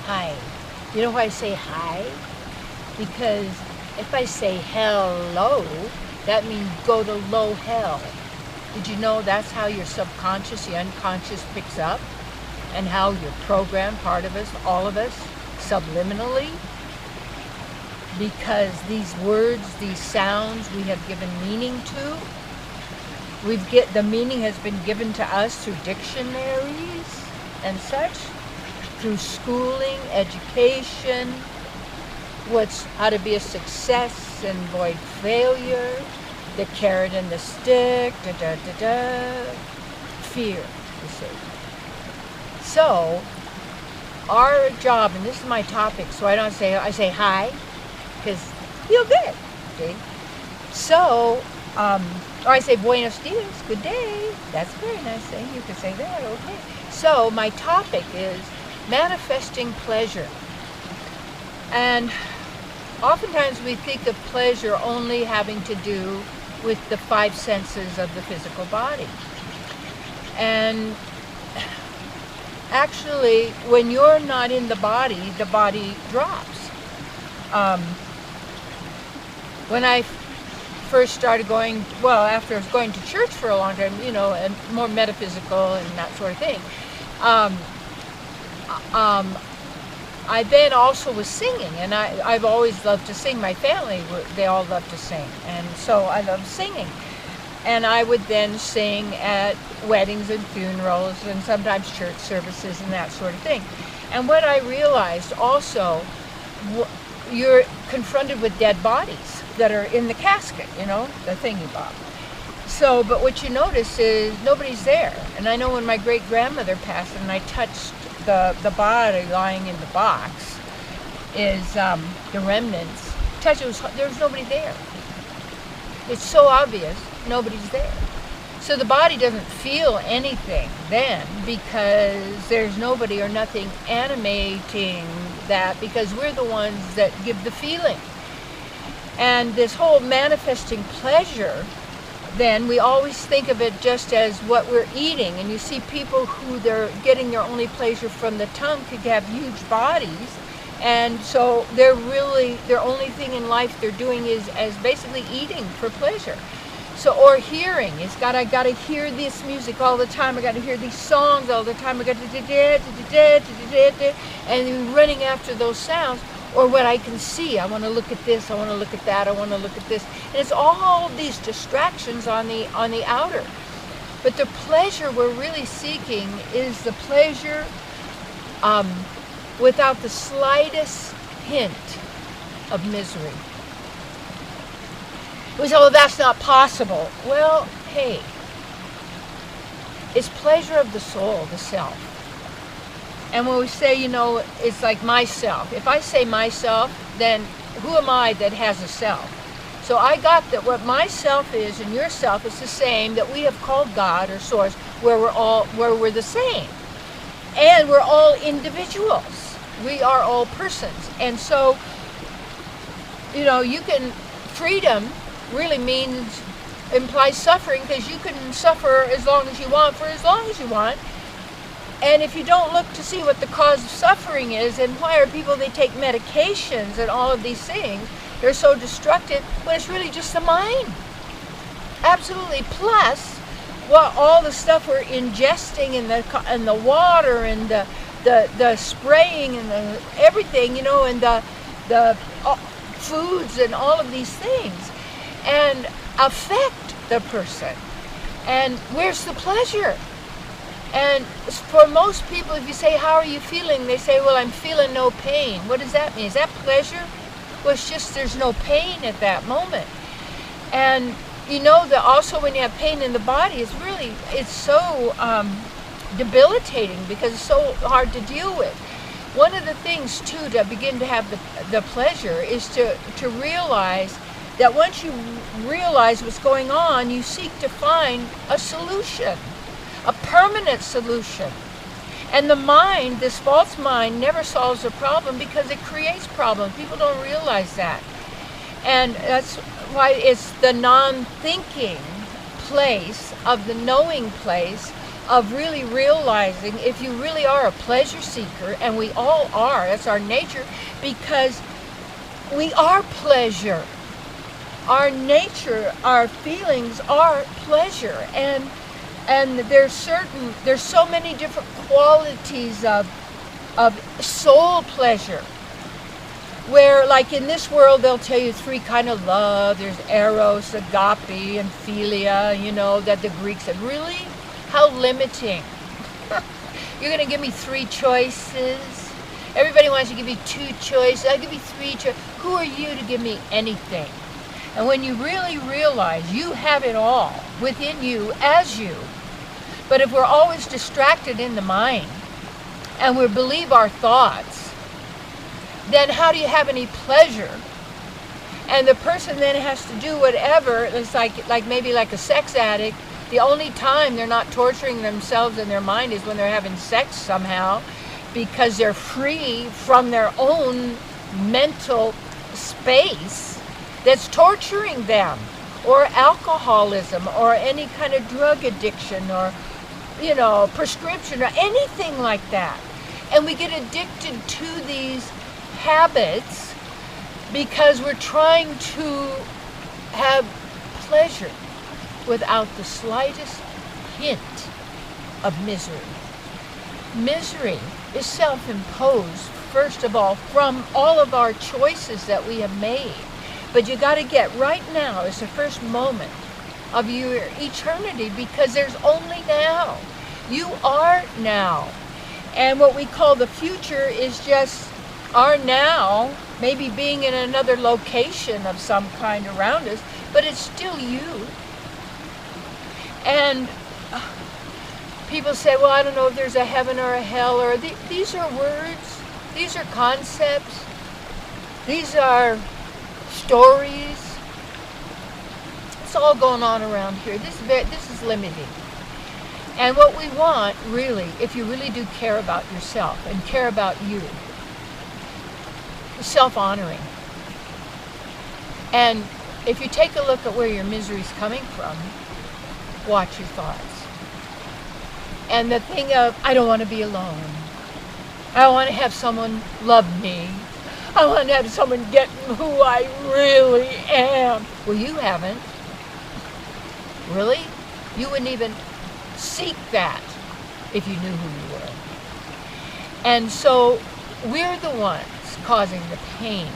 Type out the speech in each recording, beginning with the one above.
Hi. You know why I say hi? Because if I say hello, that means go to low hell. Did you know that's how your subconscious, your unconscious picks up? And how you're programmed, part of us, all of us, subliminally? Because these words, these sounds we have given meaning to, the meaning has been given to us through dictionaries and such, through schooling, education, how to be a success and avoid failure, the carrot and the stick, fear, you see. So, our job, and this is my topic, so I say hi, because feel good, see? So, or I say buenos dias, good day. That's a very nice thing. You could say that, okay. So, my topic is manifesting pleasure. And oftentimes we think of pleasure only having to do with the five senses of the physical body. And actually, when you're not in the body drops. When I first started going, after I was going to church for a long time, and more metaphysical and that sort of thing, I then also was singing, and I've always loved to sing. My family, they all love to sing, and so I love singing. And I would then sing at weddings and funerals and sometimes church services and that sort of thing. And what I realized also, you're confronted with dead bodies that are in the casket, the thingy bob. So, but what you notice is nobody's there. And I know when my great-grandmother passed and I touched the body lying in the box, is the remnants, there was nobody there. It's so obvious, nobody's there. So the body doesn't feel anything then because there's nobody or nothing animating that, because we're the ones that give the feeling. And this whole manifesting pleasure, then we always think of it just as what we're eating. And you see people who they're getting their only pleasure from the tongue could have huge bodies. And so their only thing in life they're doing is as basically eating for pleasure. So, or hearing, I gotta hear this music all the time, I gotta hear these songs all the time, I gotta and running after those sounds. Or what I can see, I want to look at this, I want to look at that, I want to look at this. And it's all these distractions on the outer. But the pleasure we're really seeking is the pleasure without the slightest hint of misery. We say, well, that's not possible. Well, hey, it's pleasure of the soul, the self. And when we say, it's like myself. If I say myself, then who am I that has a self? So I got that what myself is and yourself is the same, that we have called God or Source, where we're the same. And we're all individuals. We are all persons. And so, freedom really implies suffering, because you can suffer as long as you want for as long as you want. And if you don't look to see what the cause of suffering is, and why are people, they take medications and all of these things, they're so destructive, when it's really just the mind. Absolutely. Plus, all the stuff we're ingesting in the water and the spraying and the everything, and the foods and all of these things, and affect the person. And where's the pleasure? And for most people, if you say, how are you feeling? They say, well, I'm feeling no pain. What does that mean? Is that pleasure? Well, it's just there's no pain at that moment. And that also when you have pain in the body, it's so debilitating, because it's so hard to deal with. One of the things, too, to begin to have the pleasure is to realize that once you realize what's going on, you seek to find a solution. A permanent solution. And the mind, this false mind, never solves a problem because it creates problems. People don't realize that. And that's why it's the non-thinking place of the knowing place of really realizing if you really are a pleasure seeker, and we all are, that's our nature, because we are pleasure. Our nature, our feelings are pleasure, and there's so many different qualities of soul pleasure, where like in this world they'll tell you 3 kind of love. There's eros, agape, and philia, that the Greeks said. Really? How limiting. You're going to give me 3 choices? Everybody wants to give you 2 choices. I'll give you 3 choices. Who are you to give me anything? And when you really realize you have it all within you as you, but if we're always distracted in the mind and we believe our thoughts, then how do you have any pleasure? And the person then has to do whatever. It's like maybe like a sex addict. The only time they're not torturing themselves in their mind is when they're having sex somehow, because they're free from their own mental space that's torturing them, or alcoholism, or any kind of drug addiction, or prescription, or anything like that. And we get addicted to these habits because we're trying to have pleasure without the slightest hint of misery. Misery is self-imposed, first of all, from all of our choices that we have made. But you got to get right now is the first moment of your eternity, because there's only now. You are now. And what we call the future is just our now, maybe being in another location of some kind around us, but it's still you. And people say, well, I don't know if there's a heaven or a hell, or these are words, these are concepts, these are stories. It's all going on around here. This is limiting. And what we want, really, if you really do care about yourself and care about you, is self-honoring. And if you take a look at where your misery is coming from, watch your thoughts. And the thing of, I don't want to be alone. I want to have someone love me. I want to have someone get who I really am. Well, you haven't. Really? You wouldn't even seek that if you knew who you were. And so we're the ones causing the pain.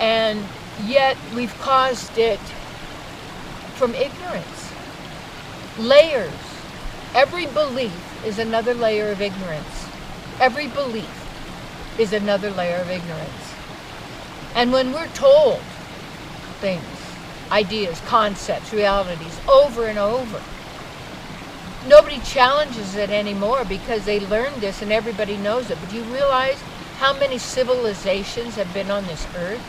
And yet we've caused it from ignorance. Layers. Every belief is another layer of ignorance. Every belief is another layer of ignorance. And when we're told things, ideas, concepts, realities, over and over, nobody challenges it anymore because they learned this and everybody knows it. But do you realize how many civilizations have been on this earth?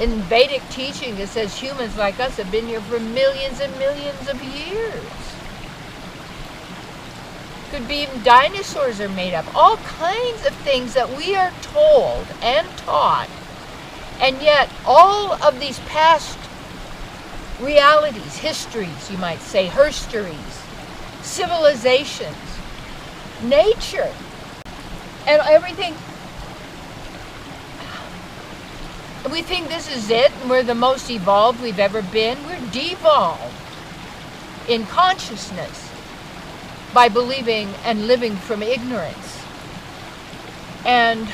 In Vedic teaching, it says humans like us have been here for millions and millions of years. Could be even dinosaurs are made up. All kinds of things that we are told and taught. And yet all of these past realities, histories, you might say, herstories, civilizations, nature, and everything. We think this is it, and we're the most evolved we've ever been. We're devolved in consciousness by believing and living from ignorance. And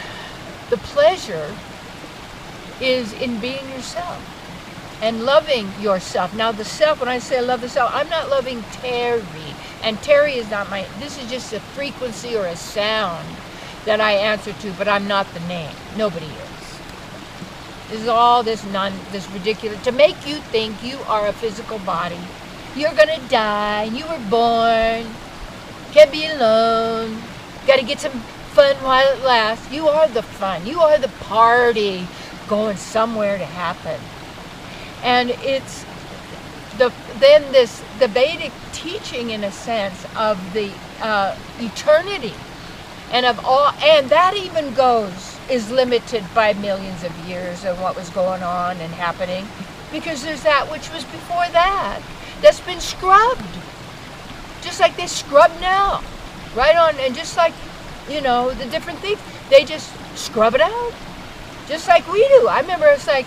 the pleasure is in being yourself and loving yourself. Now the self, when I say I love the self, I'm not loving Terry. And Terry is not this is just a frequency or a sound that I answer to, but I'm not the name. Nobody is. This is all this ridiculous, to make you think you are a physical body. You're gonna die, and you were born, can't be alone, gotta get some fun while it lasts. You are the fun, you are the party going somewhere to happen. And it's the Vedic teaching, in a sense, of the eternity, and of all, and that even is limited by millions of years of what was going on and happening, because there's that which was before that that's been scrubbed. Just like they scrub now. Right on, and just like, the different things, they just scrub it out. Just like we do. I remember it's like,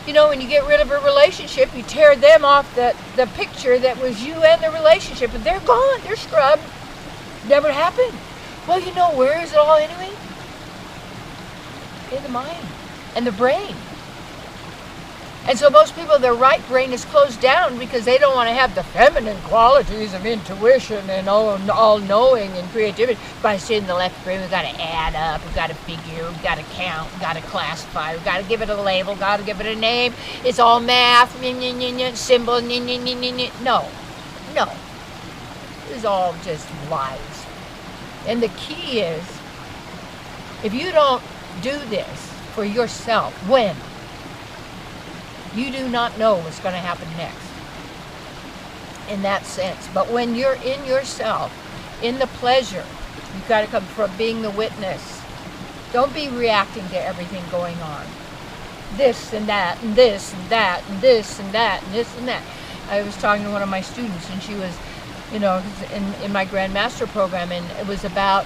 when you get rid of a relationship, you tear them off the picture that was you and the relationship, and they're gone. They're scrubbed. Never happened. Well, where is it all anyway? In the mind and the brain. And so most people, their right brain is closed down because they don't want to have the feminine qualities of intuition and all-knowing and creativity. By saying the left brain, we've got to add up, we've got to figure, we've got to count, we've got to classify, we've got to give it a label, got to give it a name. It's all math, symbol, No. This is all just lies. And the key is, if you don't do this for yourself, when? You do not know what's going to happen next in that sense. But when you're in yourself, in the pleasure, you've got to come from being the witness. Don't be reacting to everything going on. This and that, and this and that, and this and that, and this and that. I was talking to one of my students, and she was, in my Grand Master program, and it was about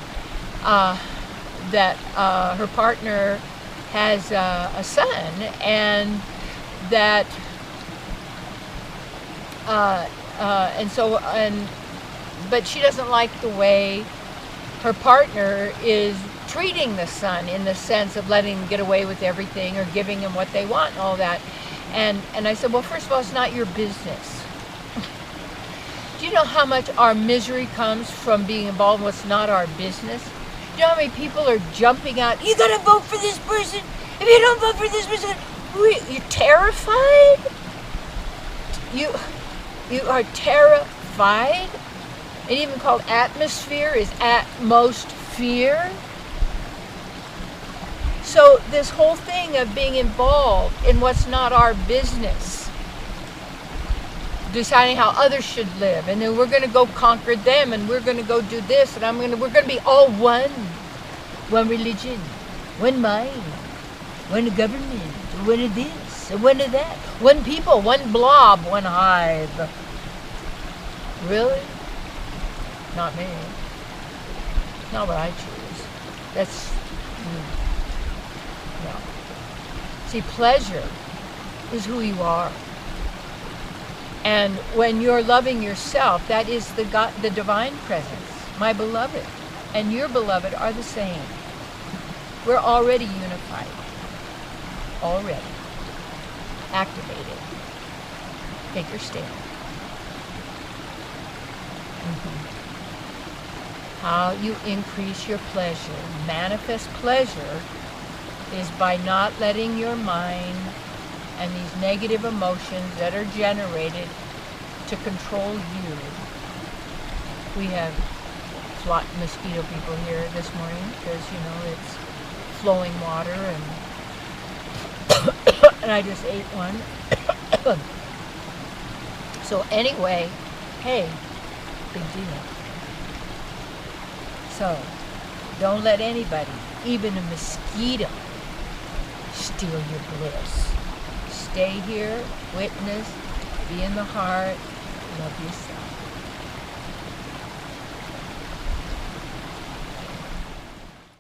that her partner has a son, and that but she doesn't like the way her partner is treating the son, in the sense of letting him get away with everything or giving him what they want and all that. And I said, well, first of all, it's not your business. Do you know how much our misery comes from being involved in what's not our business? Do you know how many people are jumping out, you gotta vote for this person, if you don't vote for this person, you're terrified? You are terrified? And even called atmosphere is atmost fear. So this whole thing of being involved in what's not our business, deciding how others should live, and then we're going to go conquer them, and we're going to go do this, and we're going to be all one religion, one mind, one government, one of this, and one of that, one people, one blob, one hive. Really? Not me. Not what I choose. That's no. See, pleasure is who you are. And when you're loving yourself, that is the divine presence, my beloved. And your beloved are the same. We're already unified. Already. Activated. Take your stand. How you increase your pleasure, manifest pleasure, is by not letting your mind and these negative emotions that are generated to control you. We have mosquito people here this morning because, it's flowing water, and I just ate one. So anyway, hey, big deal. So, don't let anybody, even a mosquito, steal your bliss. Stay here, witness, be in the heart, love yourself.